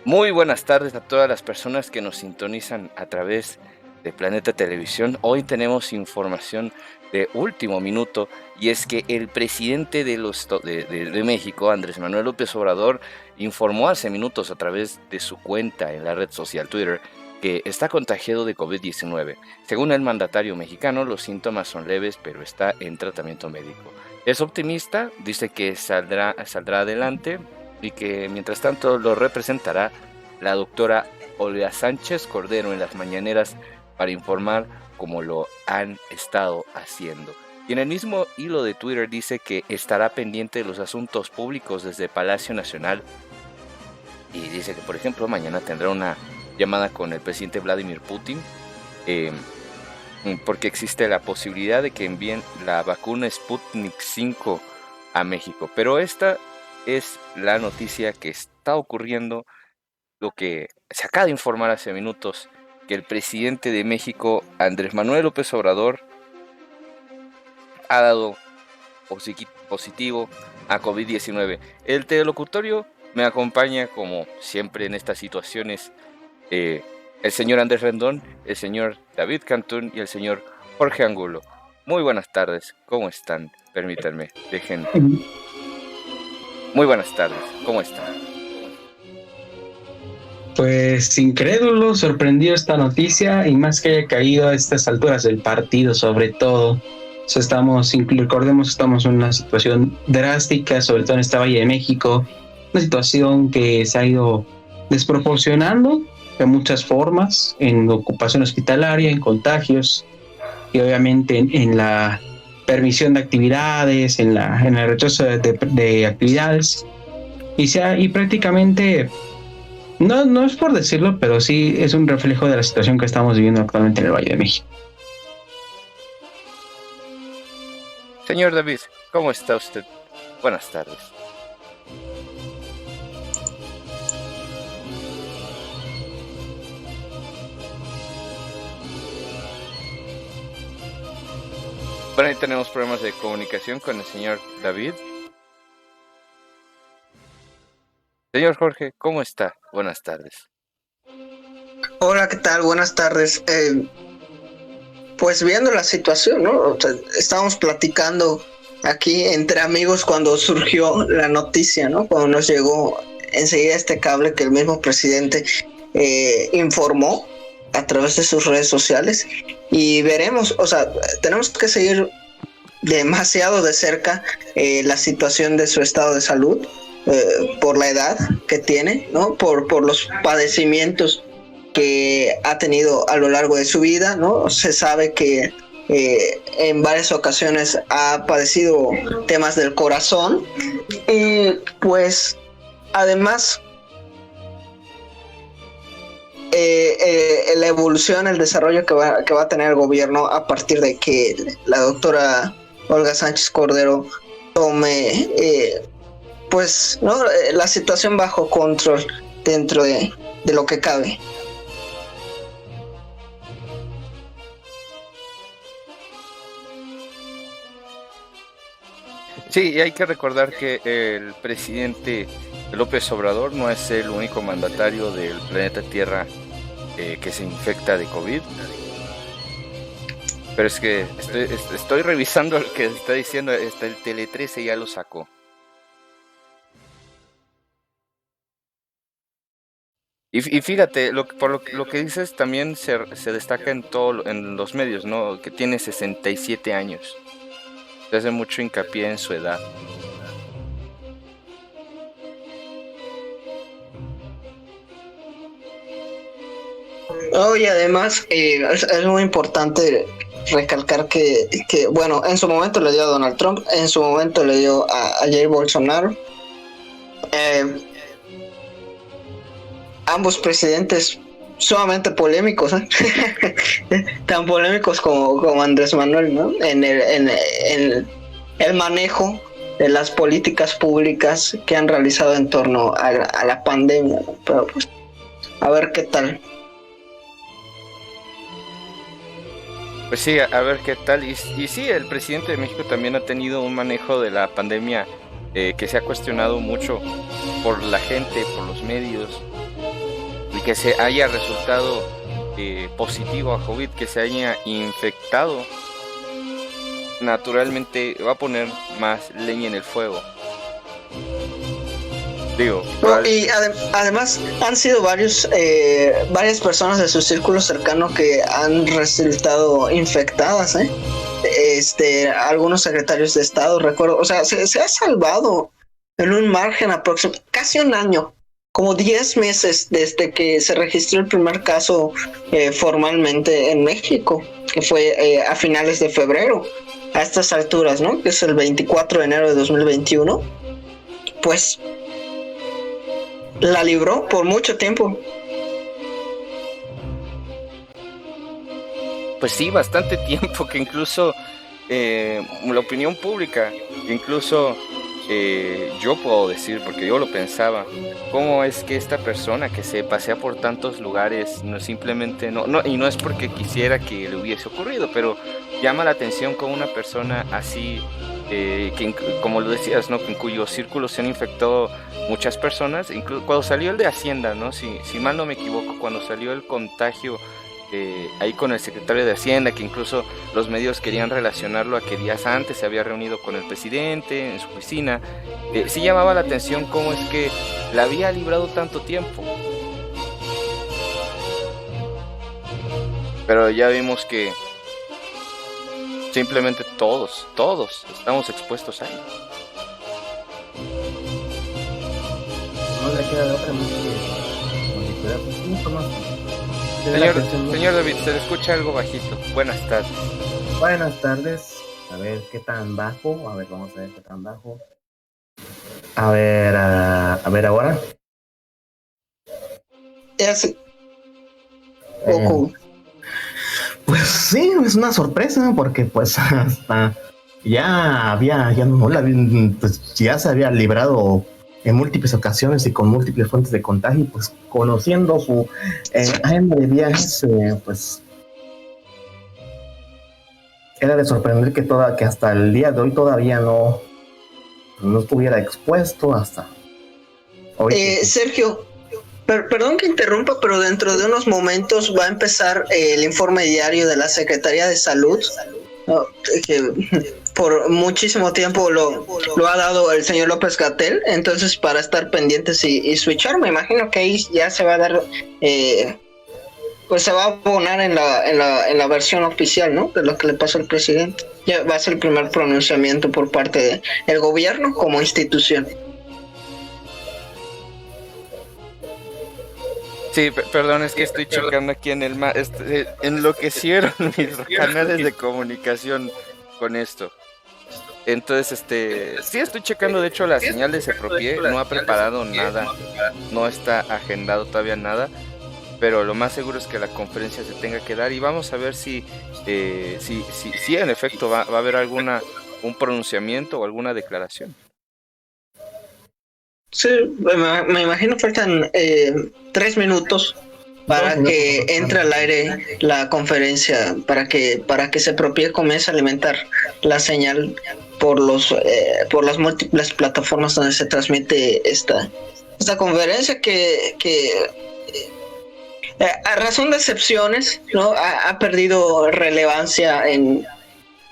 Muy buenas tardes a todas las personas que nos sintonizan a través de Planeta Televisión. Hoy tenemos información de último minuto y es que el presidente de México, Andrés Manuel López Obrador, informó hace minutos a través de su cuenta en la red social Twitter que está contagiado de COVID-19. Según el mandatario mexicano, los síntomas son leves, pero está en tratamiento médico. Es optimista, dice que saldrá adelante y que mientras tanto lo representará la doctora Olga Sánchez Cordero en las mañaneras para informar cómo lo han estado haciendo. Y en el mismo hilo de Twitter dice que estará pendiente de los asuntos públicos desde Palacio Nacional y dice que, por ejemplo, mañana tendrá una llamada con el presidente Vladimir Putin eh, porque existe la posibilidad de que envíen la vacuna Sputnik 5 a México. Pero esta es la noticia que está ocurriendo, lo que se acaba de informar hace minutos, que el presidente de México, Andrés Manuel López Obrador, ha dado positivo a COVID-19. El telelocutorio me acompaña, como siempre en estas situaciones, el señor Andrés Rendón, el señor David Cantún y el señor Jorge Angulo. Muy buenas tardes, ¿cómo están? Permítanme, dejen. Muy buenas tardes, ¿cómo están? Pues incrédulo, sorprendido esta noticia y más que haya caído a estas alturas del partido, sobre todo. O sea, recordemos, estamos en una situación drástica, sobre todo en esta Valle de México, una situación que se ha ido desproporcionando de muchas formas, en ocupación hospitalaria, en contagios y obviamente en la permisión de actividades, en el rechazo de actividades y prácticamente no es por decirlo, pero sí es un reflejo de la situación que estamos viviendo actualmente en el Valle de México. Señor David, ¿cómo está usted? Buenas tardes. Bueno, ahí tenemos problemas de comunicación con el señor David. Señor Jorge, ¿cómo está? Buenas tardes. Hola, ¿qué tal? Buenas tardes. Pues viendo la situación, ¿no? O sea, estábamos platicando aquí entre amigos cuando surgió la noticia, ¿no? Cuando nos llegó enseguida este cable que el mismo presidente informó a través de sus redes sociales y veremos, o sea, tenemos que seguir demasiado de cerca la situación de su estado de salud por la edad que tiene, ¿no? Por los padecimientos que ha tenido a lo largo de su vida, ¿no? Se sabe que en varias ocasiones ha padecido temas del corazón y pues además la evolución, el desarrollo que va a tener el gobierno a partir de que la doctora Olga Sánchez Cordero tome pues no la situación bajo control dentro de lo que cabe. Sí, y hay que recordar que el presidente López Obrador no es el único mandatario del planeta Tierra que se infecta de COVID. Pero es que estoy revisando lo que está diciendo, el Tele 13 ya lo sacó. Y fíjate, por lo que dices también se destaca en los medios, ¿no? Que tiene 67 años. Se hace mucho hincapié en su edad. Oh, y además es muy importante recalcar que, bueno, en su momento le dio a Donald Trump, en su momento le dio a Jair Bolsonaro. Ambos presidentes sumamente polémicos, ¿eh? Tan polémicos como Andrés Manuel, ¿no? En el manejo de las políticas públicas que han realizado en torno a la pandemia, ¿no? Pero pues, a ver qué tal. Pues sí, a ver qué tal. Y sí, el presidente de México también ha tenido un manejo de la pandemia que se ha cuestionado mucho por la gente, por los medios. que se haya resultado positivo a COVID, que se haya infectado, naturalmente va a poner más leña en el fuego. Digo, y además han sido varias personas de su círculo cercano que han resultado infectadas, algunos secretarios de Estado, recuerdo, o sea, se ha salvado en un margen aproximado, casi un año, como 10 meses desde que se registró el primer caso formalmente en México, que fue a finales de febrero, a estas alturas, ¿no? Que es el 24 de enero de 2021, pues la libró por mucho tiempo. Pues sí, bastante tiempo, que incluso la opinión pública, incluso yo puedo decir, porque yo lo pensaba, cómo es que esta persona que se pasea por tantos lugares, no simplemente, y no es porque quisiera que le hubiese ocurrido, pero llama la atención como una persona así, que como lo decías, ¿no? En cuyo círculo se han infectado muchas personas, incluso cuando salió el de Hacienda, ¿no? Si mal no me equivoco, cuando salió el contagio ahí con el secretario de Hacienda, que incluso los medios querían relacionarlo a que días antes se había reunido con el presidente en su oficina, sí llamaba la atención cómo es que la había librado tanto tiempo. Pero ya vimos que simplemente todos estamos expuestos ahí. No le queda de otra más que monitorear mucho más. Señor David, se le escucha algo bajito. Buenas tardes. Buenas tardes. A ver qué tan bajo. A ver, vamos a ver qué tan bajo. A ver ahora. Pues sí, es una sorpresa porque pues hasta pues ya se había librado en múltiples ocasiones y con múltiples fuentes de contagio, pues conociendo su agenda de viajes, pues era de sorprender que hasta el día de hoy todavía no estuviera expuesto hasta hoy. Sergio, perdón que interrumpa, pero dentro de unos momentos va a empezar el informe diario de la Secretaría de Salud, ¿no? Que por muchísimo tiempo lo ha dado el señor López-Gatell, entonces para estar pendientes y switchar, me imagino que ahí ya se va a dar, pues se va a abonar en la versión oficial, ¿no? De lo que le pasó al presidente. Ya va a ser el primer pronunciamiento por parte del gobierno como institución. Sí, perdón, es que estoy checando aquí en el enloquecieron mis canales de comunicación con esto. Entonces, sí estoy checando, de hecho, la señal de Sepropie no ha preparado nada, no está agendado todavía nada, pero lo más seguro es que la conferencia se tenga que dar y vamos a ver si en efecto va a haber un pronunciamiento o alguna declaración. Sí, me imagino faltan 3 minutos para que entre al aire la conferencia, para que Sepropie comience a alimentar la señal por las múltiples plataformas donde se transmite esta conferencia que a razón de excepciones, ¿no? Ha perdido relevancia en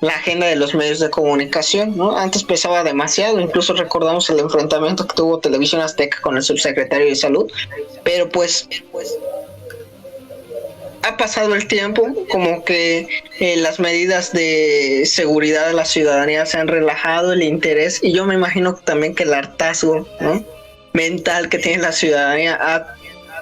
la agenda de los medios de comunicación, ¿no? Antes pesaba demasiado, incluso recordamos el enfrentamiento que tuvo Televisión Azteca con el subsecretario de Salud, pero pues ha pasado el tiempo, como que las medidas de seguridad de la ciudadanía se han relajado, el interés, y yo me imagino también que el hartazgo, ¿no? mental que tiene la ciudadanía ha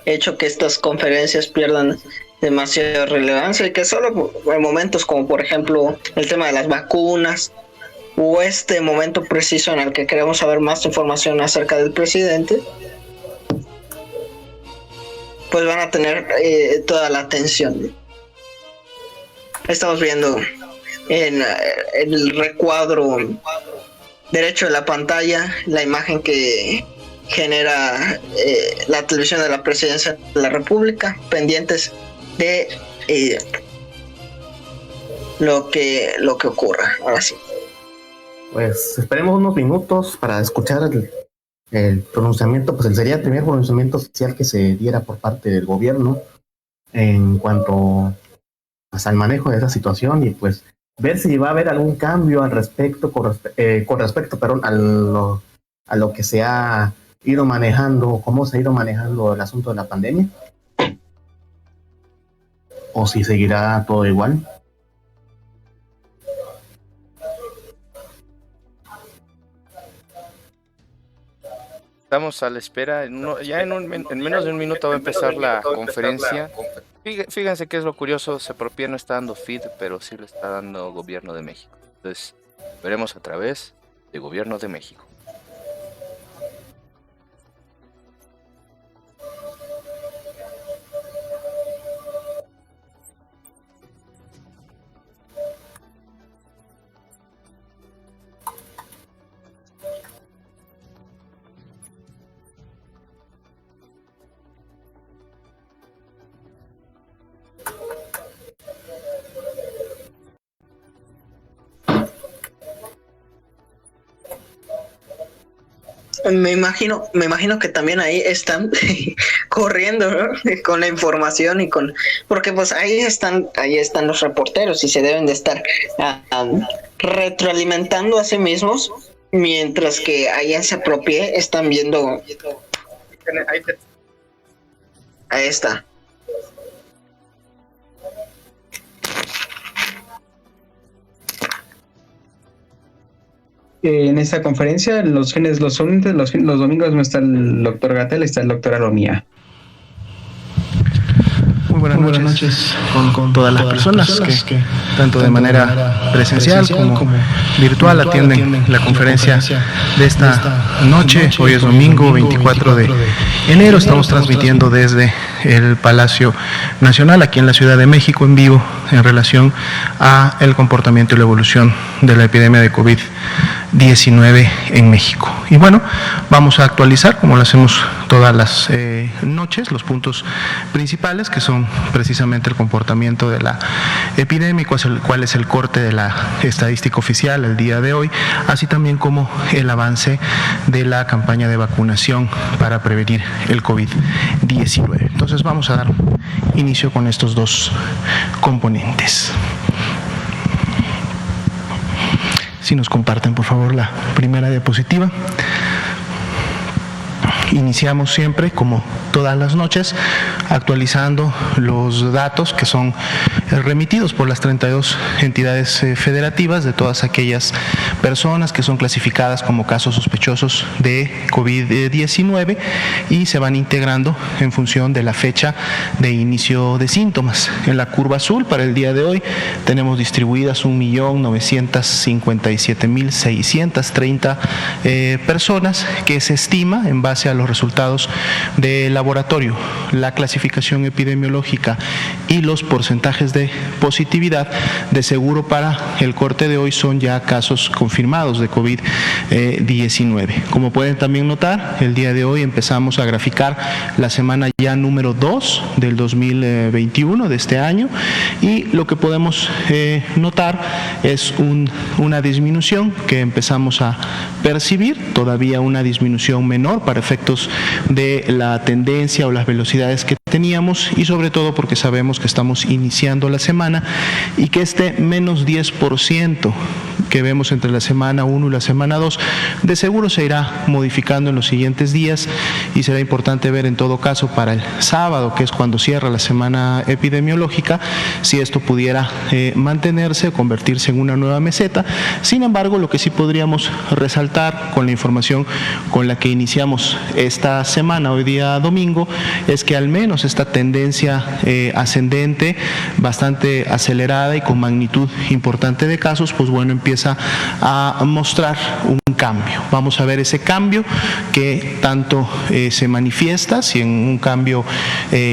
hecho que estas conferencias pierdan demasiada relevancia y que solo en momentos como por ejemplo el tema de las vacunas o este momento preciso en el que queremos saber más información acerca del presidente, pues van a tener toda la atención. Estamos viendo en el recuadro derecho de la pantalla la imagen que genera la televisión de la Presidencia de la República, pendientes de lo que ocurra. Ahora sí. Pues esperemos unos minutos para escuchar el pronunciamiento, pues sería el primer pronunciamiento oficial que se diera por parte del gobierno en cuanto pues, al manejo de esa situación y pues ver si va a haber algún cambio al respecto, con respecto, perdón, a lo que se ha ido manejando, cómo se ha ido manejando el asunto de la pandemia, o si seguirá todo igual. Estamos a la espera. En menos de un minuto va a empezar la conferencia. Fíjense qué es lo curioso. Sepropia no está dando feed, pero sí le está dando Gobierno de México. Entonces, veremos a través de Gobierno de México. Me imagino que también ahí están corriendo, ¿no? Con la información y porque pues ahí están los reporteros y se deben de estar retroalimentando a sí mismos, mientras que allá en Sepropie están viendo. Ahí está. En esta conferencia, los domingos no está el doctor Gatell, está el doctor Aromía. Muy buenas noches con todas las personas que tanto de manera presencial como virtual atienden la conferencia de esta noche. Hoy es domingo 24 de enero, estamos transmitiendo desde el Palacio Nacional aquí en la Ciudad de México en vivo en relación a el comportamiento y la evolución de la epidemia de COVID-19 en México. Y bueno, vamos a actualizar, como lo hacemos todas las noches, los puntos principales, que son precisamente el comportamiento de la epidemia, cuál es el corte de la estadística oficial el día de hoy, así también como el avance de la campaña de vacunación para prevenir el COVID-19. Entonces vamos a dar inicio con estos dos componentes. Si nos comparten, por favor, la primera diapositiva. Iniciamos siempre, como todas las noches, actualizando los datos que son remitidos por las 32 entidades federativas de todas aquellas personas que son clasificadas como casos sospechosos de COVID-19 y se van integrando en función de la fecha de inicio de síntomas. En la curva azul, para el día de hoy, tenemos distribuidas 1.957.630 personas que se estima, en base a los resultados del laboratorio, la clasificación epidemiológica y los porcentajes de positividad, de seguro para el corte de hoy son ya casos confirmados de COVID-19. Como pueden también notar, el día de hoy empezamos a graficar la semana ya número 2 del 2021 de este año y lo que podemos notar es una disminución que empezamos a percibir, todavía una disminución menor para efectos de la tendencia o las velocidades que teníamos y sobre todo porque sabemos que estamos iniciando la semana y que este menos 10% que vemos entre la semana 1 y la semana 2 de seguro se irá modificando en los siguientes días y será importante ver en todo caso para el sábado, que es cuando cierra la semana epidemiológica, si esto pudiera mantenerse o convertirse en una nueva meseta. Sin embargo, lo que sí podríamos resaltar con la información con la que iniciamos esta semana, hoy día domingo, es que al menos esta tendencia ascendente, bastante acelerada y con magnitud importante de casos, pues bueno, empieza a mostrar un cambio. Vamos a ver ese cambio que tanto se manifiesta, si en un cambio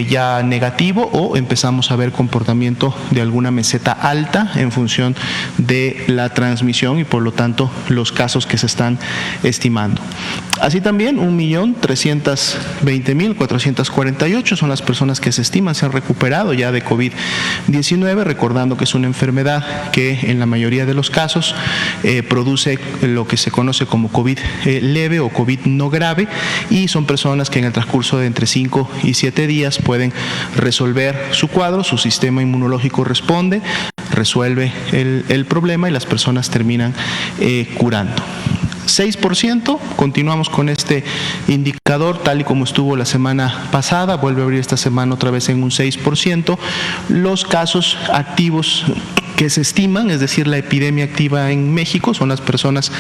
ya negativo o empezamos a ver comportamiento de alguna meseta alta en función de la transmisión y por lo tanto los casos que se están estimando. Así también 1.320.448 son las las personas que se estiman se han recuperado ya de COVID-19, recordando que es una enfermedad que en la mayoría de los casos produce lo que se conoce como COVID leve o COVID no grave, y son personas que en el transcurso de entre 5 y 7 días pueden resolver su cuadro, su sistema inmunológico responde, resuelve el problema y las personas terminan curando. 6%, continuamos con este indicador tal y como estuvo la semana pasada, vuelve a abrir esta semana otra vez en un 6%. Los casos activos que se estiman, es decir, la epidemia activa en México, son las personas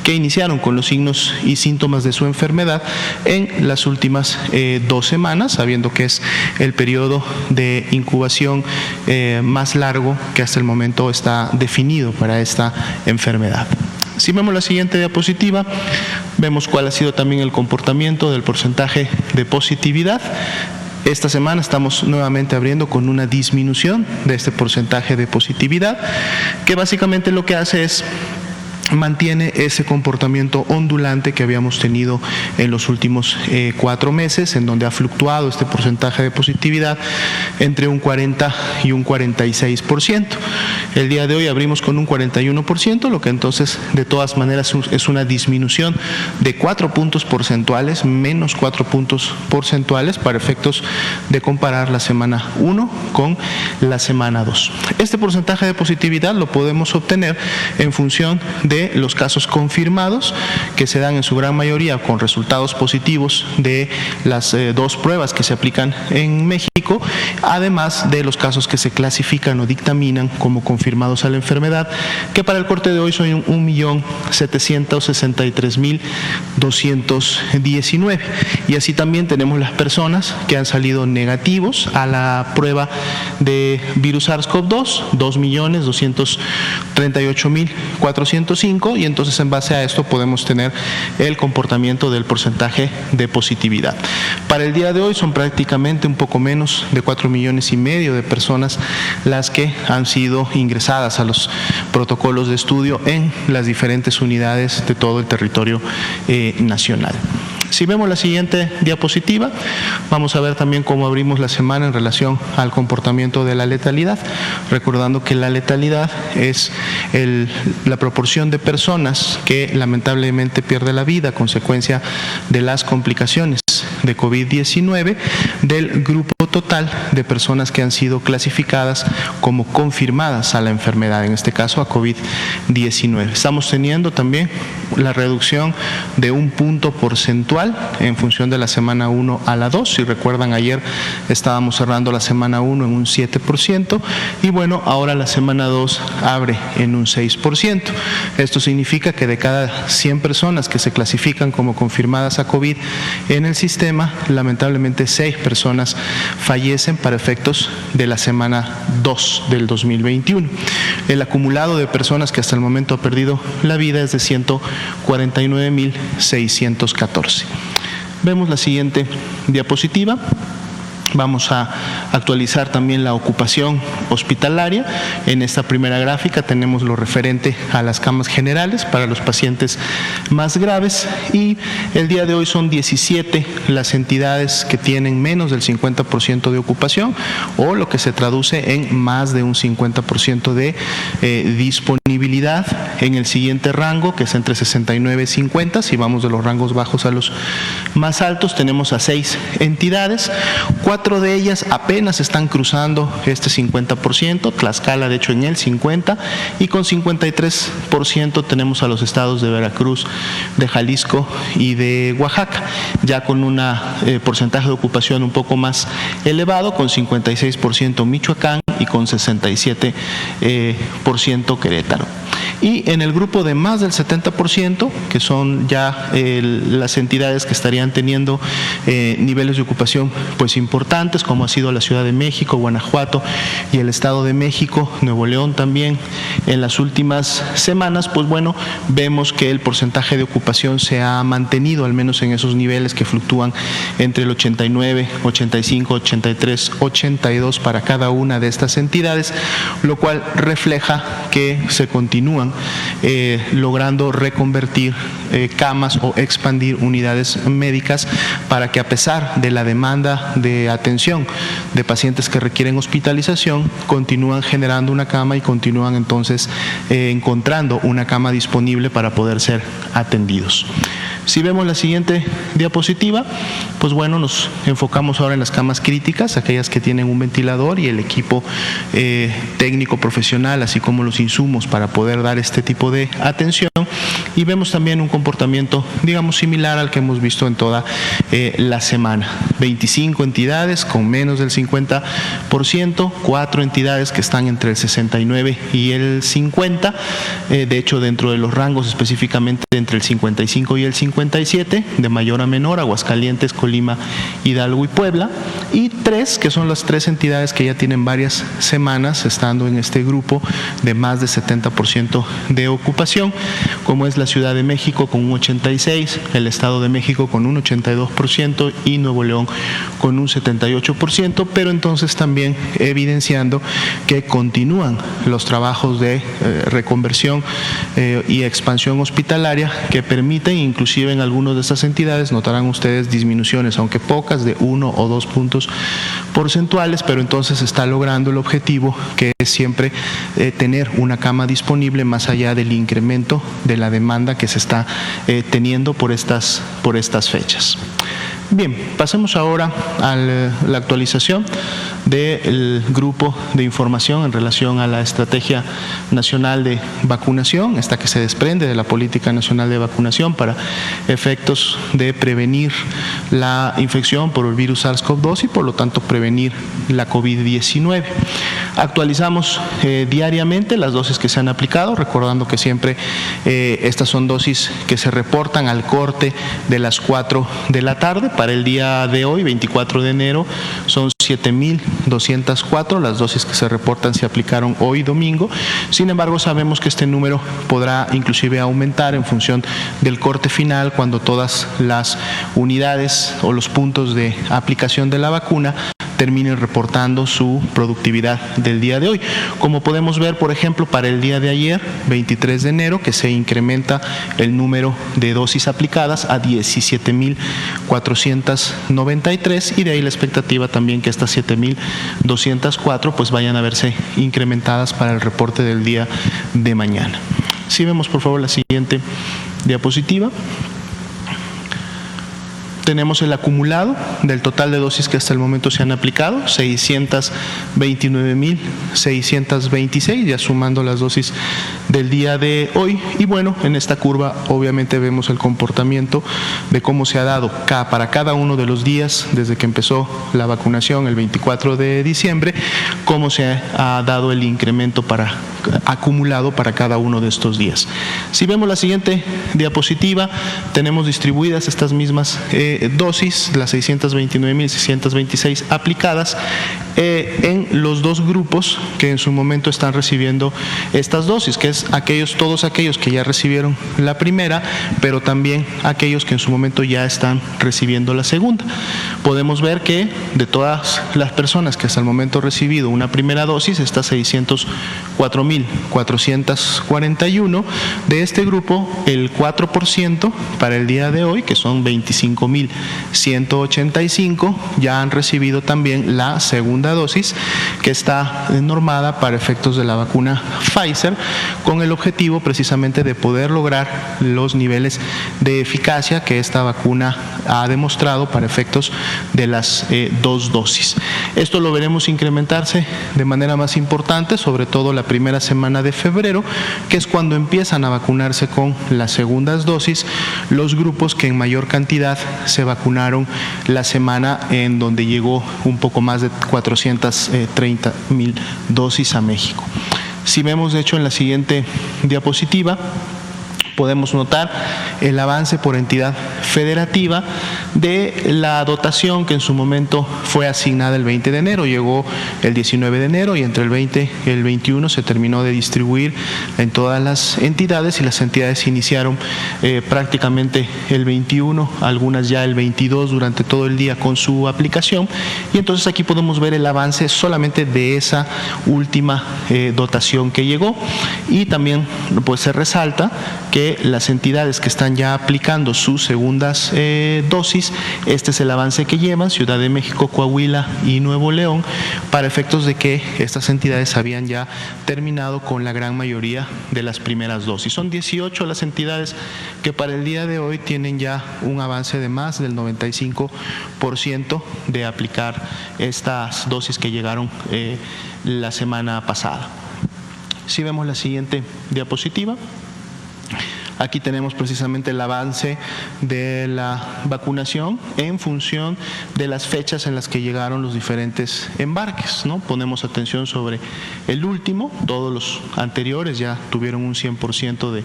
que iniciaron con los signos y síntomas de su enfermedad en las últimas 2 semanas, sabiendo que es el periodo de incubación más largo que hasta el momento está definido para esta enfermedad. Si vemos la siguiente diapositiva, vemos cuál ha sido también el comportamiento del porcentaje de positividad. Esta semana estamos nuevamente abriendo con una disminución de este porcentaje de positividad, que básicamente lo que hace es mantiene ese comportamiento ondulante que habíamos tenido en los últimos 4 meses, en donde ha fluctuado este porcentaje de positividad entre un 40 y un 46%. El día de hoy abrimos con un 41%, lo que entonces de todas maneras es una disminución de 4 puntos porcentuales, menos 4 puntos porcentuales para efectos de comparar la semana 1 con la semana 2. Este porcentaje de positividad lo podemos obtener en función de los casos confirmados, que se dan en su gran mayoría con resultados positivos de las 2 pruebas que se aplican en México, además de los casos que se clasifican o dictaminan como confirmados a la enfermedad, que para el corte de hoy son 1.763.219. Y así también tenemos las personas que han salido negativos a la prueba de virus SARS-CoV-2, 2.238.405, y entonces en base a esto podemos tener el comportamiento del porcentaje de positividad. Para el día de hoy son prácticamente un poco menos de 4,5 millones de personas las que han sido ingresadas a los protocolos de estudio en las diferentes unidades de todo el territorio nacional. Si vemos la siguiente diapositiva, vamos a ver también cómo abrimos la semana en relación al comportamiento de la letalidad, recordando que la letalidad es la proporción de personas que lamentablemente pierde la vida a consecuencia de las complicaciones de COVID-19 del grupo total de personas que han sido clasificadas como confirmadas a la enfermedad, en este caso a COVID-19. Estamos teniendo también la reducción de 1 punto porcentual en función de la semana 1 a la 2. Si recuerdan, ayer estábamos cerrando la semana 1 en un 7% y bueno, ahora la semana 2 abre en un 6%. Esto significa que de cada 100 personas que se clasifican como confirmadas a COVID en el sistema, lamentablemente 6 personas fallecen para efectos de la semana 2 del 2021. El acumulado de personas que hasta el momento ha perdido la vida es de 149.614. Vemos la siguiente diapositiva. Vamos a actualizar también la ocupación hospitalaria. En esta primera gráfica tenemos lo referente a las camas generales para los pacientes más graves y el día de hoy son 17 las entidades que tienen menos del 50% de ocupación, o lo que se traduce en más de un 50% de disponibilidad en el siguiente rango, que es entre 69 y 50. Si vamos de los rangos bajos a los más altos, tenemos a 6 entidades. 4 de ellas apenas están cruzando este 50%, Tlaxcala de hecho en el 50%, y con 53% tenemos a los estados de Veracruz, de Jalisco y de Oaxaca, ya con un porcentaje de ocupación un poco más elevado, con 56% Michoacán y con 67% Querétaro. Y en el grupo de más del 70%, que son ya las entidades que estarían teniendo niveles de ocupación pues importantes, como ha sido la Ciudad de México, Guanajuato y el Estado de México, Nuevo León también, en las últimas semanas, pues bueno, vemos que el porcentaje de ocupación se ha mantenido, al menos en esos niveles que fluctúan entre el 89, 85, 83, 82 para cada una de estas entidades, lo cual refleja que se continúan logrando reconvertir camas o expandir unidades médicas para que, a pesar de la demanda de atención de pacientes que requieren hospitalización, continúan generando una cama y continúan entonces encontrando una cama disponible para poder ser atendidos. Si vemos la siguiente diapositiva, pues bueno, nos enfocamos ahora en las camas críticas, aquellas que tienen un ventilador y el equipo técnico profesional, así como los insumos para poder dar este tipo de atención, y vemos también un comportamiento, digamos, similar al que hemos visto en toda la semana. 25 entidades con menos del 50%, 4 entidades que están entre el 69 y el 50, de hecho dentro de los rangos específicamente entre el 55 y el 57, de mayor a menor, Aguascalientes, Colima, Hidalgo y Puebla, y 3 que son las 3 entidades que ya tienen varias semanas estando en este grupo de más de 70% de ocupación, como es la Ciudad de México con un 86%, el Estado de México con un 82% y Nuevo León con un 78%, pero entonces también evidenciando que continúan los trabajos de reconversión y expansión hospitalaria que permiten, inclusive en algunas de estas entidades, notarán ustedes disminuciones, aunque pocas, de 1 o 2 puntos porcentuales, pero entonces está logrando el objetivo, que es siempre tener una cama disponible más allá del incremento de la demanda que se está teniendo por estas fechas. Bien, pasemos ahora a la actualización del grupo de información en relación a la Estrategia Nacional de Vacunación, esta que se desprende de la Política Nacional de Vacunación para efectos de prevenir la infección por el virus SARS-CoV-2 y por lo tanto prevenir la COVID-19. Actualizamos diariamente las dosis que se han aplicado, recordando que siempre estas son dosis que se reportan al corte de las 4 de la tarde. Para el día de hoy, 24 de enero, son 7.204 las dosis que se reportan se aplicaron hoy domingo. Sin embargo, sabemos que este número podrá inclusive aumentar en función del corte final, cuando todas las unidades o los puntos de aplicación de la vacuna terminen reportando su productividad del día de hoy. Como podemos ver, por ejemplo, para el día de ayer, 23 de enero, que se incrementa el número de dosis aplicadas a 17.493, y de ahí la expectativa también que estas 7.204 pues vayan a verse incrementadas para el reporte del día de mañana. Si vemos por favor la siguiente diapositiva. Tenemos el acumulado del total de dosis que hasta el momento se han aplicado, 629.626, ya sumando las dosis del día de hoy. Y bueno, en esta curva obviamente vemos el comportamiento de cómo se ha dado para cada uno de los días desde que empezó la vacunación el 24 de diciembre, cómo se ha dado el incremento acumulado para cada uno de estos días. Si vemos la siguiente diapositiva, tenemos distribuidas estas mismas dosis, las 629.626 aplicadas en los dos grupos que en su momento están recibiendo estas dosis, que es todos aquellos que ya recibieron la primera, pero también aquellos que en su momento ya están recibiendo la segunda. Podemos ver que de todas las personas que hasta el momento han recibido una primera dosis, estas 604.441, de este grupo el 4% para el día de hoy, que son 25.185, ya han recibido también la segunda dosis, que está normada para efectos de la vacuna Pfizer, con el objetivo precisamente de poder lograr los niveles de eficacia que esta vacuna ha demostrado para efectos de las 2 dosis. Esto lo veremos incrementarse de manera más importante, sobre todo la primera semana de febrero, que es cuando empiezan a vacunarse con las segundas dosis los grupos que en mayor cantidad se vacunaron la semana en donde llegó un poco más de 430.000 dosis a México. Si vemos de hecho en la siguiente diapositiva, podemos notar el avance por entidad federativa de la dotación que en su momento fue asignada el 20 de enero, llegó el 19 de enero y entre el 20 y el 21 se terminó de distribuir en todas las entidades y las entidades iniciaron prácticamente el 21, algunas ya el 22 durante todo el día con su aplicación, y entonces aquí podemos ver el avance solamente de esa última dotación que llegó, y también pues se resalta que de las entidades que están ya aplicando sus segundas dosis. Este es el avance que llevan Ciudad de México, Coahuila y Nuevo León, para efectos de que estas entidades habían ya terminado con la gran mayoría de las primeras dosis. Son 18 las entidades que para el día de hoy tienen ya un avance de más del 95% de aplicar estas dosis que llegaron la semana pasada. Si vemos la siguiente diapositiva, aquí tenemos precisamente el avance de la vacunación en función de las fechas en las que llegaron los diferentes embarques, ¿no? Ponemos atención sobre el último, todos los anteriores ya tuvieron un 100% de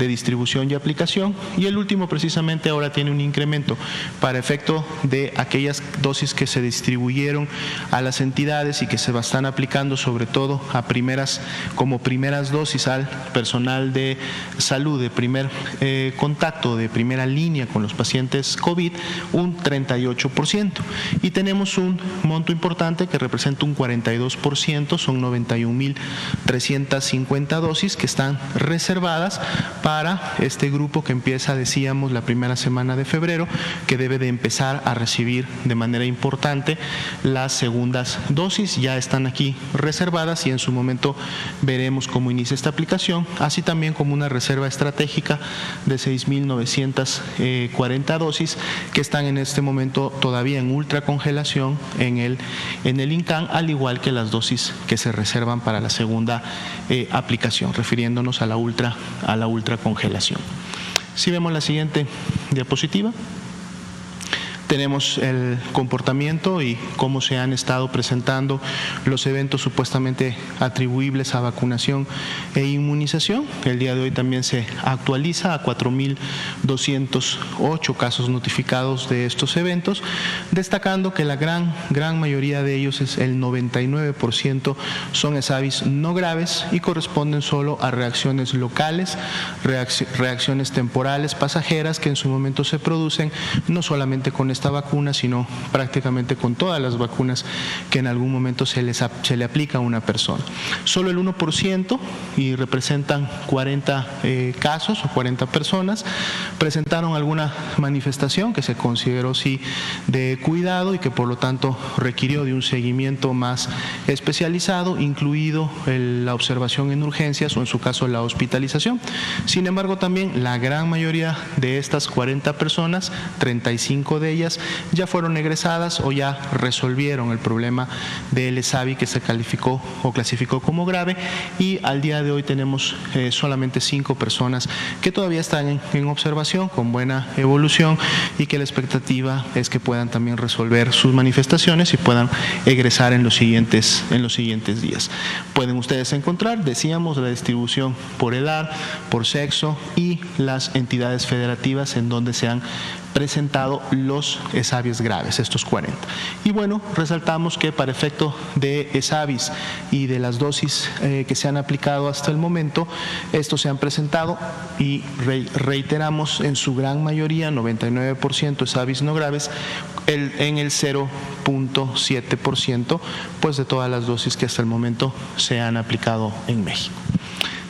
distribución y aplicación, y el último precisamente ahora tiene un incremento para efecto de aquellas dosis que se distribuyeron a las entidades y que se están aplicando sobre todo como primeras dosis al personal de salud de primer contacto, de primera línea con los pacientes COVID, un 38%, y tenemos un monto importante que representa un 42%, son 91.350 dosis que están reservadas para este grupo que empieza, decíamos, la primera semana de febrero, que debe de empezar a recibir de manera importante las segundas dosis. Ya están aquí reservadas y en su momento veremos cómo inicia esta aplicación, así también como una reserva estratégica de 6.940 dosis que están en este momento todavía en ultracongelación en el INCAN, al igual que las dosis que se reservan para la segunda aplicación, refiriéndonos a la ultracongelación. Si vemos la siguiente diapositiva, tenemos el comportamiento y cómo se han estado presentando los eventos supuestamente atribuibles a vacunación e inmunización. El día de hoy también se actualiza a 4.208 casos notificados de estos eventos, destacando que la gran mayoría de ellos, es el 99%, son ESAVIS no graves y corresponden solo a reacciones locales, reacciones temporales pasajeras que en su momento se producen no solamente con esta vacuna, sino prácticamente con todas las vacunas que en algún momento se le aplica a una persona. Solo el 1%, y representan 40 casos o 40 personas, presentaron alguna manifestación que se consideró sí de cuidado y que por lo tanto requirió de un seguimiento más especializado, incluido la observación en urgencias o en su caso la hospitalización. Sin embargo, también la gran mayoría de estas 40 personas, 35 de ellas, ya fueron egresadas o ya resolvieron el problema del ESAVI que se calificó o clasificó como grave, y al día de hoy tenemos solamente 5 personas que todavía están en observación con buena evolución y que la expectativa es que puedan también resolver sus manifestaciones y puedan egresar en los siguientes días. Pueden ustedes encontrar, decíamos, la distribución por edad, por sexo y las entidades federativas en donde se han presentado los ESAVIs graves, estos 40. Y bueno, resaltamos que para efecto de ESAVIs y de las dosis que se han aplicado hasta el momento, estos se han presentado y reiteramos en su gran mayoría, 99% ESAVIs no graves, en el 0.7% pues de todas las dosis que hasta el momento se han aplicado en México.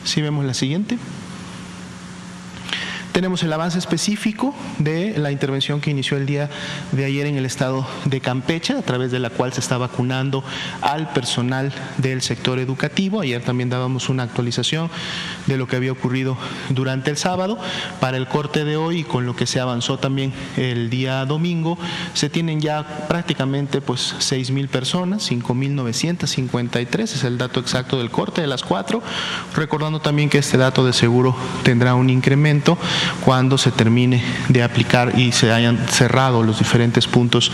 Si vemos la siguiente. Tenemos el avance específico de la intervención que inició el día de ayer en el estado de Campeche, a través de la cual se está vacunando al personal del sector educativo. Ayer también dábamos una actualización de lo que había ocurrido durante el sábado. Para el corte de hoy, y con lo que se avanzó también el día domingo, se tienen ya prácticamente 6.000 personas, 5.953 es el dato exacto del corte de las 4, recordando también que este dato de seguro tendrá un incremento cuando se termine de aplicar y se hayan cerrado los diferentes puntos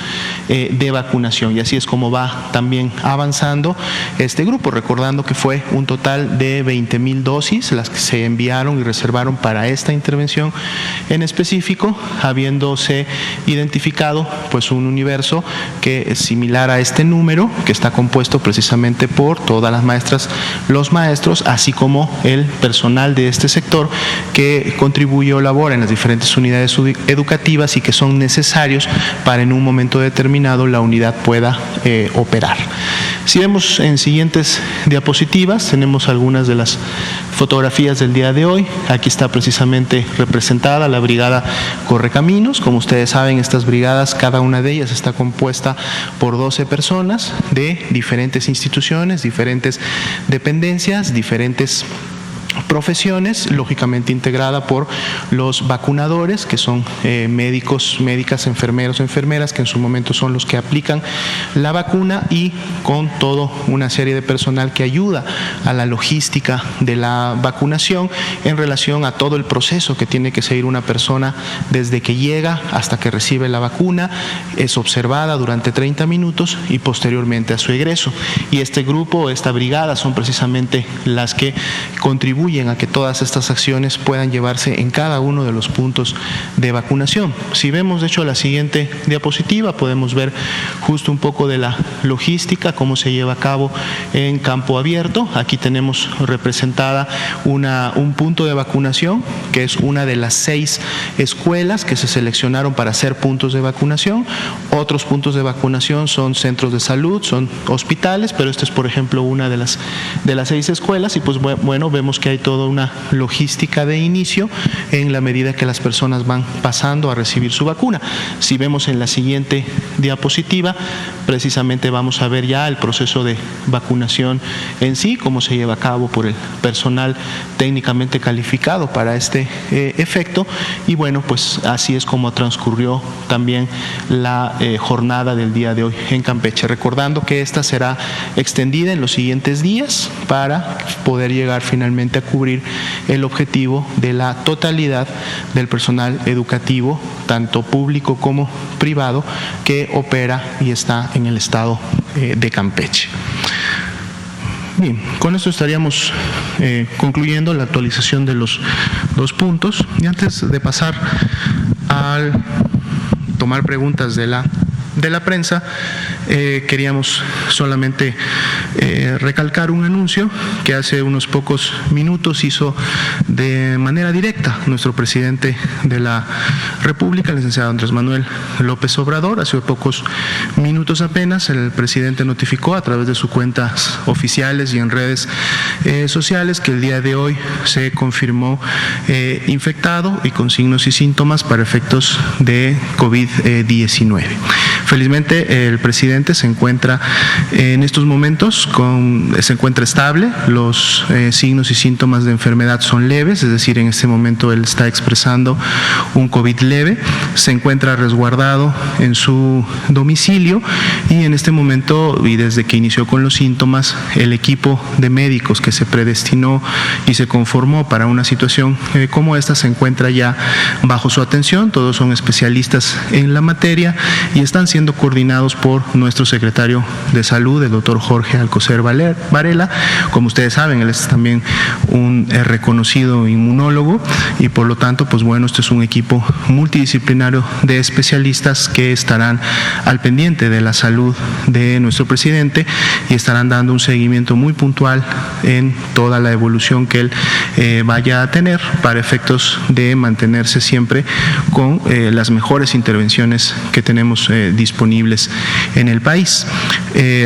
de vacunación, y así es como va también avanzando este grupo, recordando que fue un total de 20.000 dosis las que se enviaron y reservaron para esta intervención en específico, habiéndose identificado un universo que es similar a este número, que está compuesto precisamente por todas las maestras, los maestros, así como el personal de este sector que contribuyó desarrollo labora en las diferentes unidades educativas y que son necesarios para en un momento determinado la unidad pueda operar. Si vemos en siguientes diapositivas, tenemos algunas de las fotografías del día de hoy. Aquí está precisamente representada la brigada Correcaminos. Como ustedes saben, estas brigadas, cada una de ellas está compuesta por 12 personas de diferentes instituciones, diferentes dependencias, diferentes profesiones, lógicamente integrada por los vacunadores, que son médicos, médicas, enfermeros, enfermeras, que en su momento son los que aplican la vacuna, y con toda una serie de personal que ayuda a la logística de la vacunación en relación a todo el proceso que tiene que seguir una persona desde que llega hasta que recibe la vacuna, es observada durante 30 minutos y posteriormente a su egreso. Y este grupo, esta brigada, son precisamente las que contribuyen a que todas estas acciones puedan llevarse en cada uno de los puntos de vacunación. Si vemos, de hecho, la siguiente diapositiva, podemos ver justo un poco de la logística, cómo se lleva a cabo en campo abierto. Aquí tenemos representada un punto de vacunación, que es una de las 6 escuelas que se seleccionaron para hacer puntos de vacunación. Otros puntos de vacunación son centros de salud, son hospitales, pero esta es, por ejemplo, una de las 6 escuelas, y pues bueno, vemos que hay toda una logística de inicio en la medida que las personas van pasando a recibir su vacuna. Si vemos en la siguiente diapositiva, precisamente vamos a ver ya el proceso de vacunación en sí, cómo se lleva a cabo por el personal técnicamente calificado para este efecto, y bueno, pues así es como transcurrió también la jornada del día de hoy en Campeche, recordando que esta será extendida en los siguientes días para poder llegar finalmente a cubrir el objetivo de la totalidad del personal educativo, tanto público como privado, que opera y está en el estado de Campeche. Bien, con esto estaríamos concluyendo la actualización de los 2 puntos. Y antes de pasar al tomar preguntas de la prensa, queríamos solamente recalcar un anuncio que hace unos pocos minutos hizo de manera directa nuestro presidente de la República, el licenciado Andrés Manuel López Obrador. Hace pocos minutos apenas el presidente notificó a través de sus cuentas oficiales y en redes sociales que el día de hoy se confirmó infectado y con signos y síntomas para efectos de COVID-19. Felizmente el presidente se encuentra en estos momentos se encuentra estable, los signos y síntomas de enfermedad son leves, es decir, en este momento él está expresando un COVID leve, se encuentra resguardado en su domicilio y en este momento, y desde que inició con los síntomas, el equipo de médicos que se predestinó y se conformó para una situación como esta se encuentra ya bajo su atención. Todos son especialistas en la materia y están siendo coordinados por nuestro secretario de Salud, el doctor Jorge Alcocer Varela. Como ustedes saben, él es también un reconocido inmunólogo y por lo tanto, pues bueno, este es un equipo multidisciplinario de especialistas que estarán al pendiente de la salud de nuestro presidente y estarán dando un seguimiento muy puntual en toda la evolución que él vaya a tener para efectos de mantenerse siempre con las mejores intervenciones que tenemos disponibles en el país.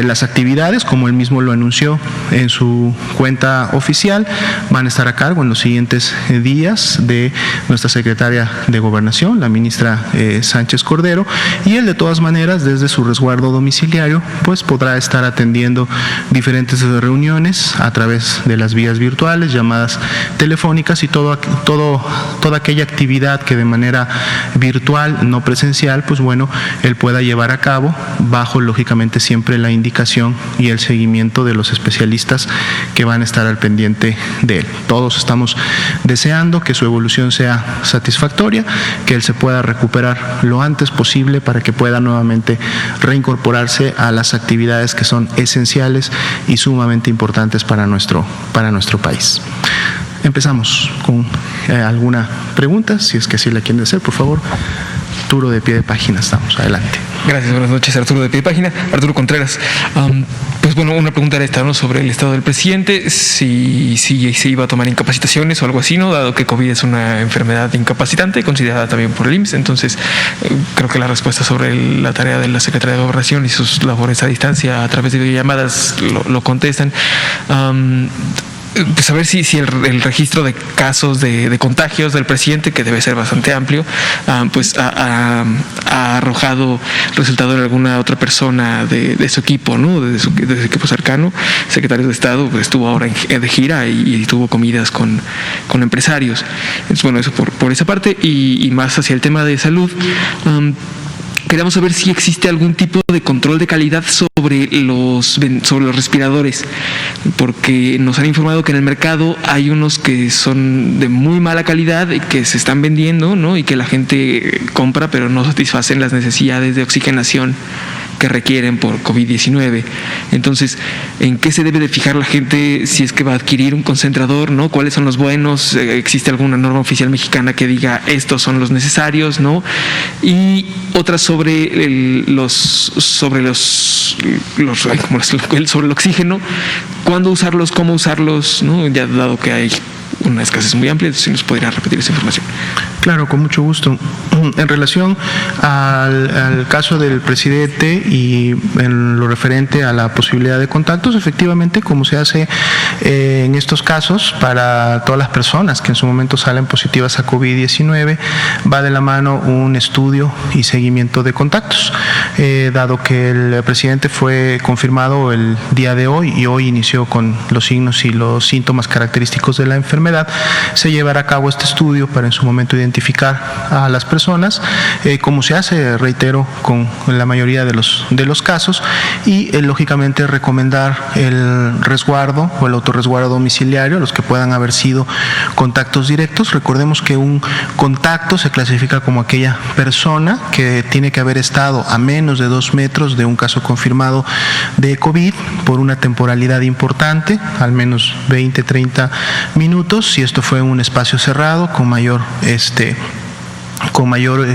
Las actividades, como él mismo lo anunció en su cuenta oficial, van a estar a cargo en los siguientes días de nuestra secretaria de Gobernación, la ministra Sánchez Cordero, y él de todas maneras desde su resguardo domiciliario pues podrá estar atendiendo diferentes reuniones a través de las vías virtuales, llamadas telefónicas y toda aquella actividad que de manera virtual, no presencial, pues bueno, él pueda llevar a cabo bajo lógicamente siempre la indicación y el seguimiento de los especialistas que van a estar al pendiente de él. Todos estamos deseando que su evolución sea satisfactoria, que él se pueda recuperar lo antes posible para que pueda nuevamente reincorporarse a las actividades que son esenciales y sumamente importantes para nuestro país. Empezamos con alguna pregunta, si es que así la quieren hacer, por favor. Arturo de Pie de Página, estamos, adelante. Gracias, buenas noches, Arturo de Pie de Página. Arturo Contreras. Pues bueno, una pregunta era esta, ¿no? Sobre el estado del presidente, si se iba a tomar incapacitaciones o algo así, ¿no? Dado que COVID es una enfermedad incapacitante, considerada también por el IMSS. Entonces, creo que la respuesta sobre la tarea de la Secretaría de Gobernación y sus labores a distancia a través de videollamadas lo contestan. Pues a ver si el registro de casos de contagios del presidente, que debe ser bastante amplio, pues ha arrojado resultado en alguna otra persona de su equipo, ¿no? De su equipo cercano. Secretario de Estado, pues estuvo ahora de gira y tuvo comidas con empresarios. Entonces, bueno, eso por esa parte, y más hacia el tema de salud. Queremos saber si existe algún tipo de control de calidad sobre los respiradores, porque nos han informado que en el mercado hay unos que son de muy mala calidad y que se están vendiendo, ¿no? Y que la gente compra, pero no satisfacen las necesidades de oxigenación que requieren por COVID-19. Entonces, ¿en qué se debe de fijar la gente si es que va a adquirir un concentrador, ¿no? ¿Cuáles son los buenos? ¿Existe alguna norma oficial mexicana que diga estos son los necesarios, ¿no? Y otras sobre sobre el oxígeno, cuándo usarlos, cómo usarlos, ¿no? Ya dado que hay una escasez muy amplia, si nos podría repetir esa información. Claro, con mucho gusto. En relación al caso del presidente y en lo referente a la posibilidad de contactos, efectivamente, como se hace en estos casos para todas las personas que en su momento salen positivas a COVID-19, va de la mano un estudio y seguimiento de contactos. Dado que el presidente fue confirmado el día de hoy y hoy inició con los signos y los síntomas característicos de la enfermedad, se llevará a cabo este estudio para en su momento identificar a las personas, como se hace, reitero, con la mayoría de los casos, y lógicamente recomendar el resguardo o el autorresguardo domiciliario a los que puedan haber sido contactos directos. Recordemos que un contacto se clasifica como aquella persona que tiene que haber estado a menos de 2 metros de un caso confirmado de COVID por una temporalidad importante, al menos 20-30 minutos, si esto fue un espacio cerrado con mayor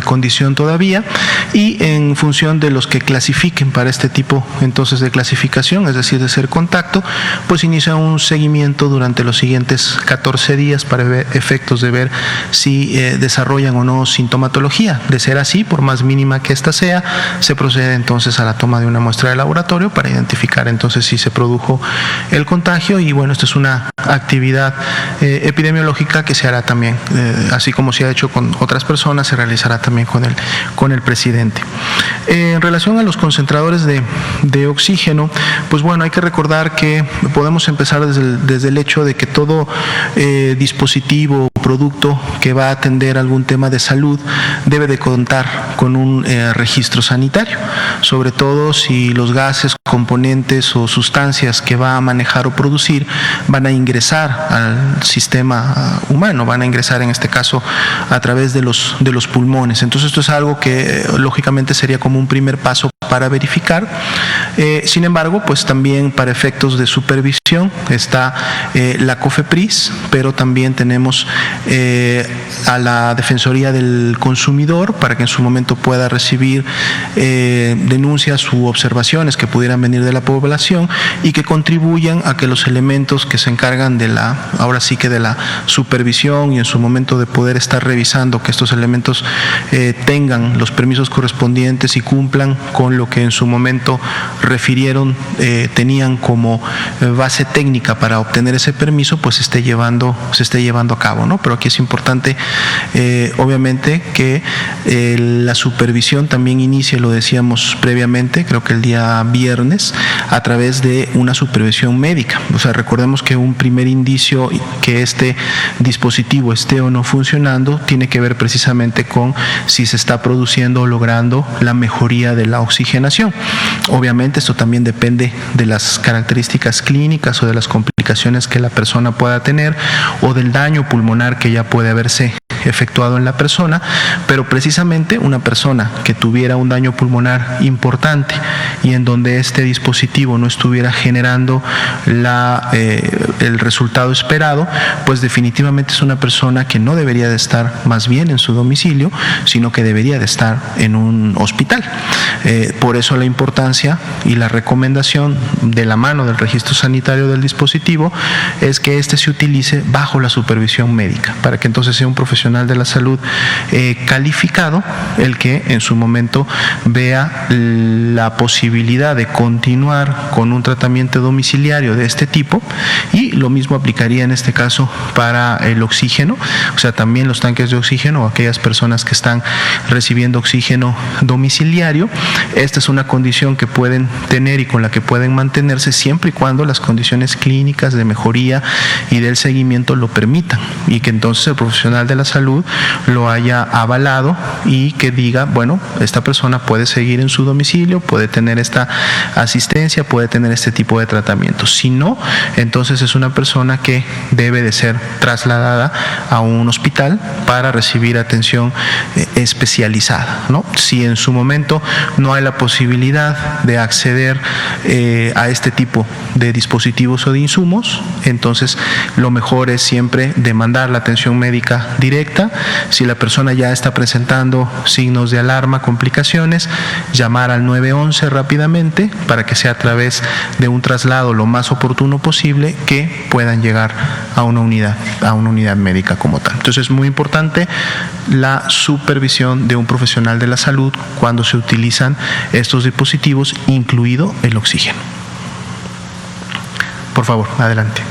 condición todavía, y en función de los que clasifiquen para este tipo entonces de clasificación, es decir, de ser contacto, pues inicia un seguimiento durante los siguientes 14 días para ver efectos de ver si desarrollan o no sintomatología. De ser así, por más mínima que ésta sea, se procede entonces a la toma de una muestra de laboratorio para identificar entonces si se produjo el contagio. Y bueno, esto es una actividad epidemiológica que se hará también, así como se ha hecho con otras personas, se realizará también con el presidente. En relación a los concentradores de oxígeno, pues bueno, hay que recordar que podemos empezar desde el hecho de que todo dispositivo o producto que va a atender algún tema de salud debe de contar con un registro sanitario, sobre todo si los gases, componentes o sustancias que va a manejar o producir van a ingresar al sistema humano, van a ingresar en este caso a través de los pulmones. Entonces esto es algo que lógicamente sería como un primer paso para verificar. Sin embargo, pues también para efectos de supervisión está la COFEPRIS, pero también tenemos a la Defensoría del Consumidor para que en su momento pueda recibir denuncias u observaciones que pudieran venir de la población y que contribuyan a que los elementos que se encargan de ahora sí que de la supervisión y en su momento de poder estar revisando que estos elementos tengan los permisos correspondientes y cumplan con lo que en su momento refirieron, tenían como base técnica para obtener ese permiso, pues se esté llevando a cabo, ¿no? Pero aquí es importante, obviamente, que la supervisión también inicie, lo decíamos previamente, creo que el día viernes, a través de una supervisión médica. O sea, recordemos que un primer indicio que este dispositivo esté o no funcionando tiene que ver precisamente con si se está produciendo o logrando la mejoría de la oxigenación. Obviamente esto también depende de las características clínicas o de las complicaciones que la persona pueda tener o del daño pulmonar que ya puede haberse efectuado en la persona, pero precisamente una persona que tuviera un daño pulmonar importante y en donde este dispositivo no estuviera generando el resultado esperado, pues definitivamente es una persona que no debería de estar más bien en su domicilio, sino que debería de estar en un hospital. Por eso la importancia y la recomendación de la mano del registro sanitario del dispositivo es que éste se utilice bajo la supervisión médica, para que entonces sea un profesional de la salud calificado el que en su momento vea la posibilidad de continuar con un tratamiento domiciliario de este tipo, y lo mismo aplicaría en este caso para el oxígeno, o sea, también los tanques de oxígeno o aquellas personas que están recibiendo oxígeno domiciliario. Esta es una condición que pueden tener y con la que pueden mantenerse siempre y cuando las condiciones clínicas de mejoría y del seguimiento lo permitan, y que entonces el profesional de la salud lo haya avalado y que diga, bueno, esta persona puede seguir en su domicilio, puede tener esta asistencia, puede tener este tipo de tratamiento. Si no, entonces es una persona que debe de ser trasladada a un hospital para recibir atención especializada, ¿no? Si en su momento no hay la posibilidad de acceder a este tipo de dispositivos o de insumos, entonces lo mejor es siempre demandar la atención médica directa. Si la persona ya está presentando signos de alarma, complicaciones, llamar al 911 rápidamente para que sea a través de un traslado lo más oportuno posible que puedan llegar a una unidad médica como tal. Entonces es muy importante la supervisión de un profesional de la salud cuando se utilizan estos dispositivos, incluido el oxígeno. Por favor, adelante.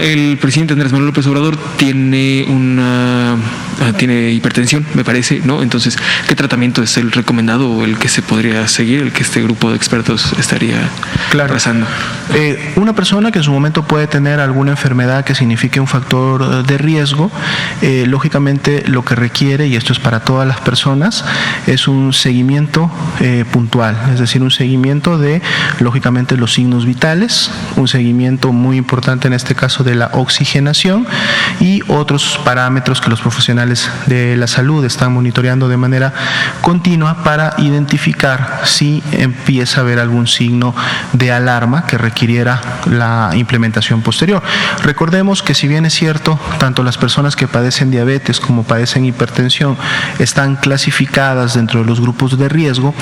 El presidente Andrés Manuel López Obrador tiene hipertensión, me parece, ¿no? Entonces, ¿qué tratamiento es el recomendado o el que se podría seguir, el que este grupo de expertos estaría trazando? Una persona que en su momento puede tener alguna enfermedad que signifique un factor de riesgo, lógicamente lo que requiere, y esto es para todas las personas, es un seguimiento puntual, es decir, un seguimiento de, lógicamente, los signos vitales, un seguimiento muy importante en este caso de la oxigenación y otros parámetros que los profesionales de la salud están monitoreando de manera continua para identificar si empieza a haber algún signo de alarma que requiriera la implementación posterior. Recordemos que si bien es cierto, tanto las personas que padecen diabetes como padecen hipertensión están clasificadas dentro de los grupos de riesgo,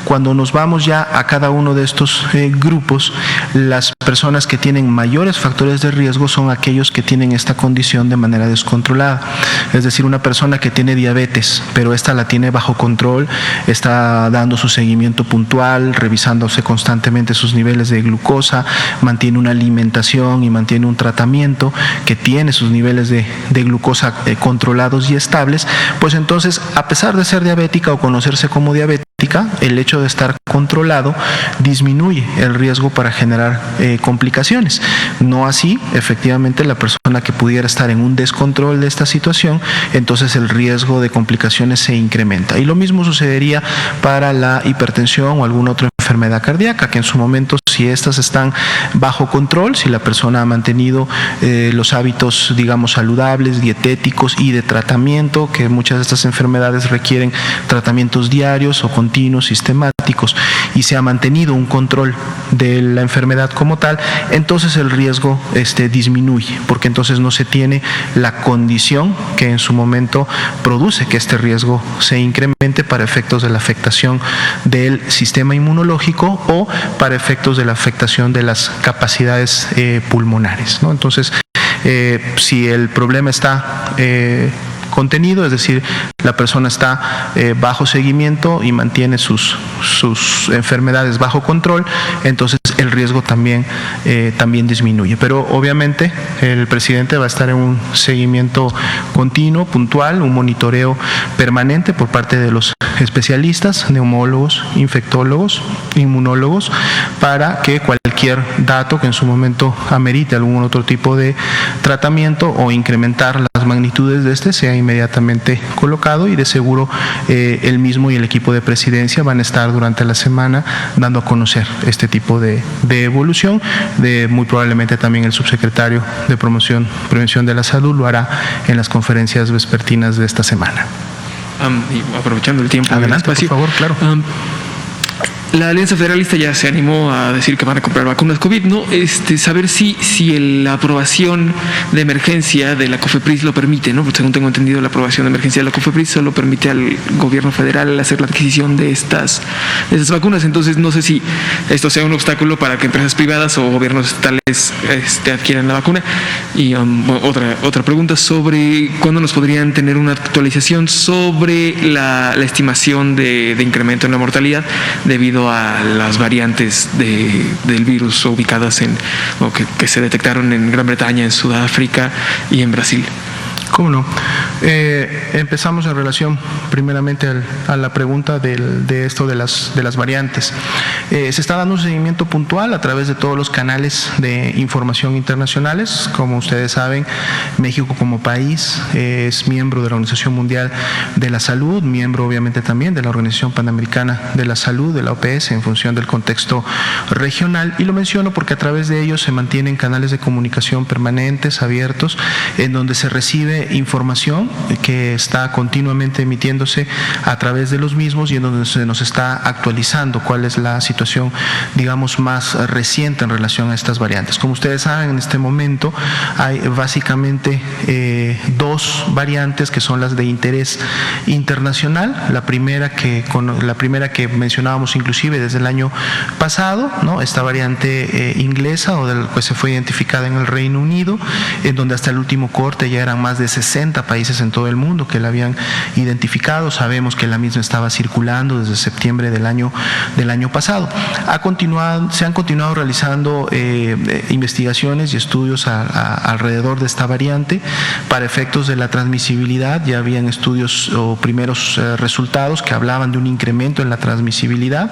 cuando nos vamos ya a cada uno de estos grupos, las personas que tienen mayores factores de riesgo son aquellos que tienen esta condición de manera descontrolada. Es decir, una persona que tiene diabetes, pero esta la tiene bajo control, está dando su seguimiento puntual, revisándose constantemente sus niveles de glucosa, mantiene una alimentación y mantiene un tratamiento que tiene sus niveles de glucosa controlados y estables, pues entonces, a pesar de ser diabética o conocerse como diabética, el hecho de estar controlado disminuye el riesgo para generar complicaciones. No así, efectivamente, la persona que pudiera estar en un descontrol de esta situación, entonces el riesgo de complicaciones se incrementa. Y lo mismo sucedería para la hipertensión o alguna otra enfermedad cardíaca, que en su momento, si estas están bajo control, si la persona ha mantenido los hábitos, digamos, saludables, dietéticos y de tratamiento, que muchas de estas enfermedades requieren tratamientos diarios o continuos, sistemáticos, y se ha mantenido un control de la enfermedad como tal, entonces el riesgo disminuye, porque entonces no se tiene la condición que en su momento produce que este riesgo se incremente para efectos de la afectación del sistema inmunológico o para efectos de la afectación de las capacidades pulmonares, ¿no? Entonces, si el problema está contenido, es decir, la persona está bajo seguimiento y mantiene sus enfermedades bajo control, entonces el riesgo también disminuye. Pero obviamente el presidente va a estar en un seguimiento continuo, puntual, un monitoreo permanente por parte de los especialistas, neumólogos, infectólogos, inmunólogos, para que cualquier dato que en su momento amerite algún otro tipo de tratamiento o incrementar las magnitudes de sea inmediatamente colocado resultado, y de seguro él mismo y el equipo de presidencia van a estar durante la semana dando a conocer este tipo de evolución. Muy probablemente también el subsecretario de Prevención de la Salud lo hará en las conferencias vespertinas de esta semana. Y aprovechando el tiempo, adelante, por favor, claro. La Alianza Federalista ya se animó a decir que van a comprar vacunas COVID, ¿no? Saber si la aprobación de emergencia de la COFEPRIS lo permite, ¿no? Porque según tengo entendido, la aprobación de emergencia de la COFEPRIS solo permite al gobierno federal hacer la adquisición de estas vacunas. Entonces, no sé si esto sea un obstáculo para que empresas privadas o gobiernos estatales adquieran la vacuna. Y otra pregunta sobre cuándo nos podrían tener una actualización sobre la estimación de incremento en la mortalidad debido a las variantes del virus ubicadas que se detectaron en Gran Bretaña, en Sudáfrica y en Brasil. ¿Cómo no? Empezamos en relación primeramente a la pregunta de esto de las variantes. Se está dando un seguimiento puntual a través de todos los canales de información internacionales. Como ustedes saben, México como país es miembro de la Organización Mundial de la Salud, miembro obviamente también de la Organización Panamericana de la Salud, de la OPS, en función del contexto regional, y lo menciono porque a través de ellos se mantienen canales de comunicación permanentes, abiertos, en donde se recibe información que está continuamente emitiéndose a través de los mismos y en donde se nos está actualizando cuál es la situación, digamos, más reciente en relación a estas variantes. Como ustedes saben, en este momento hay básicamente dos variantes que son las de interés internacional. La primera que mencionábamos inclusive desde el año pasado, ¿no? Esta variante inglesa, que se fue identificada en el Reino Unido, en donde hasta el último corte ya eran más de 60 países en todo el mundo que la habían identificado. Sabemos que la misma estaba circulando desde septiembre del año pasado. Se han continuado realizando investigaciones y estudios alrededor de esta variante para efectos de la transmisibilidad. Ya habían estudios o primeros resultados que hablaban de un incremento en la transmisibilidad.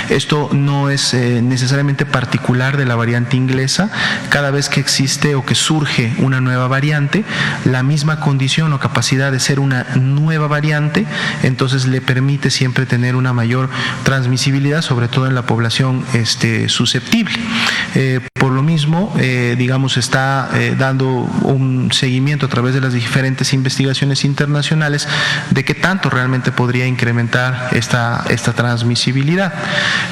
Esto no es necesariamente particular de la variante inglesa. Cada vez que existe o que surge una nueva variante, la misma condición o capacidad de ser una nueva variante, entonces le permite siempre tener una mayor transmisibilidad, sobre todo en la población susceptible. Por lo mismo, digamos, está dando un seguimiento a través de las diferentes investigaciones internacionales de qué tanto realmente podría incrementar esta transmisibilidad.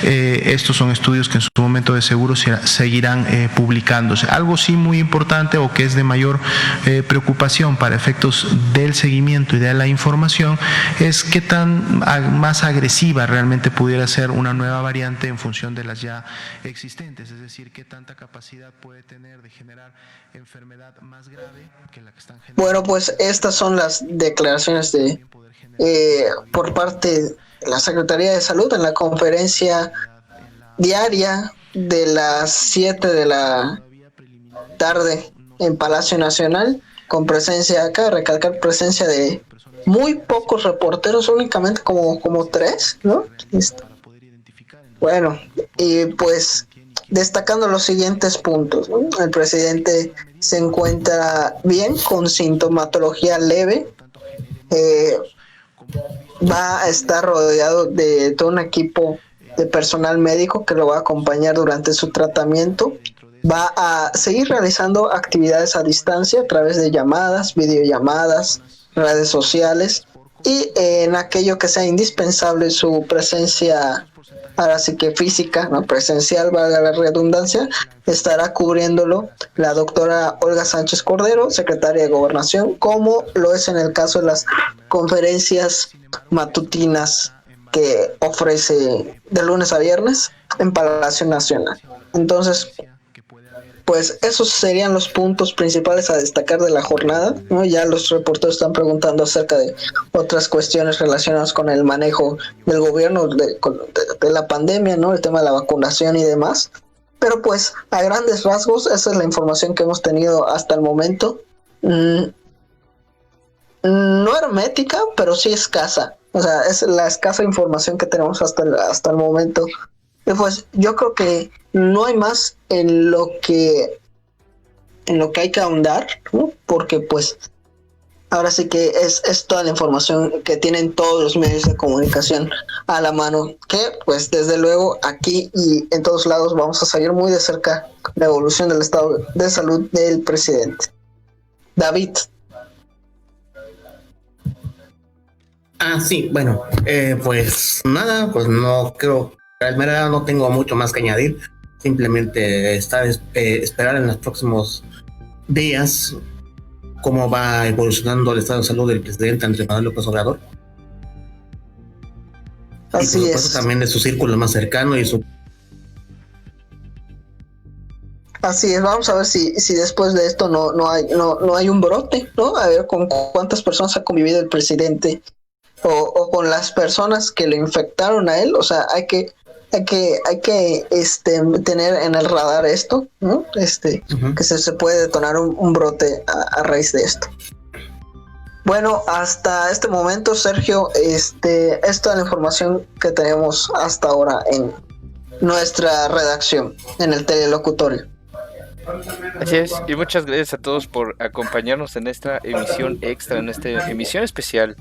Estos son estudios que en su momento de seguro seguirán publicándose. Algo sí muy importante o que es de mayor preocupación para efectos del seguimiento y de la información es qué tan más agresiva realmente pudiera ser una nueva variante en función de las ya existentes, es decir, qué tanta capacidad puede tener de generar enfermedad más grave que la que están generando. Bueno, pues estas son las declaraciones por parte de la Secretaría de Salud en la conferencia diaria de las 7 de la tarde en Palacio Nacional, con presencia acá, recalcar presencia de muy pocos reporteros, únicamente como 3, ¿no? Bueno, y pues destacando los siguientes puntos, ¿no? El presidente se encuentra bien, con sintomatología leve, va a estar rodeado de todo un equipo de personal médico que lo va a acompañar durante su tratamiento. Va a seguir realizando actividades a distancia a través de llamadas, videollamadas, redes sociales, y en aquello que sea indispensable su presencia, ahora sí que física, no presencial, valga la redundancia, estará cubriéndolo la doctora Olga Sánchez Cordero, secretaria de Gobernación, como lo es en el caso de las conferencias matutinas que ofrece de lunes a viernes en Palacio Nacional. Entonces, pues esos serían los puntos principales a destacar de la jornada, ¿no? Ya los reporteros están preguntando acerca de otras cuestiones relacionadas con el manejo del gobierno de la pandemia, ¿no? El tema de la vacunación y demás. Pero pues a grandes rasgos esa es la información que hemos tenido hasta el momento. No hermética, pero sí escasa. O sea, es la escasa información que tenemos hasta el momento. Y pues yo creo que no hay más en lo que hay que ahondar, ¿no? Porque pues Ahora sí que es toda la información que tienen todos los medios de comunicación a la mano, que pues desde luego aquí y en todos lados vamos a seguir muy de cerca la evolución del estado de salud del presidente. David. Sí, bueno, pues nada, pues no creo, en verdad no tengo mucho más que añadir, simplemente esperar en los próximos días cómo va evolucionando el estado de salud del presidente Andrés Manuel López Obrador. Así y por supuesto es. también de su círculo más cercano y su... Así es, vamos a ver si después de esto no hay un brote, ¿no? A ver con cuántas personas ha convivido el presidente o con las personas que le infectaron a él. O sea, hay que tener en el radar esto, ¿no? Que se puede detonar un brote a raíz de esto. Bueno, hasta este momento, Sergio, es toda la información que tenemos hasta ahora en nuestra redacción, en el telelocutorio. Así es, y muchas gracias a todos por acompañarnos en esta emisión extra, en esta emisión especial.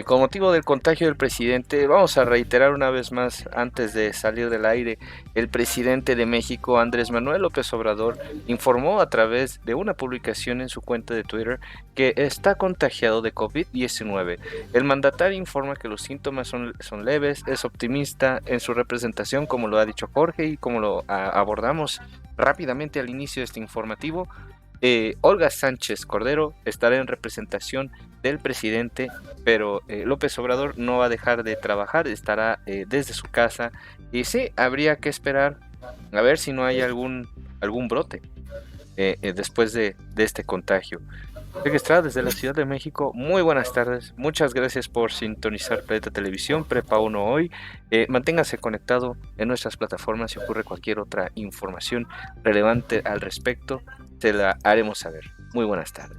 Con motivo del contagio del presidente, vamos a reiterar una vez más antes de salir del aire, el presidente de México, Andrés Manuel López Obrador, informó a través de una publicación en su cuenta de Twitter que está contagiado de COVID-19. El mandatario informa que los síntomas son leves, es optimista en su representación, como lo ha dicho Jorge y como lo abordamos rápidamente al inicio de este informativo. Olga Sánchez Cordero estará en representación del presidente, pero López Obrador no va a dejar de trabajar, estará desde su casa, y sí, habría que esperar a ver si no hay algún brote después de este contagio. Jorge Estrada desde la Ciudad de México, muy buenas tardes, muchas gracias por sintonizar Planeta Televisión, Prepa 1 hoy. Manténgase conectado en nuestras plataformas. Si ocurre cualquier otra información relevante al respecto, te la haremos saber. Muy buenas tardes.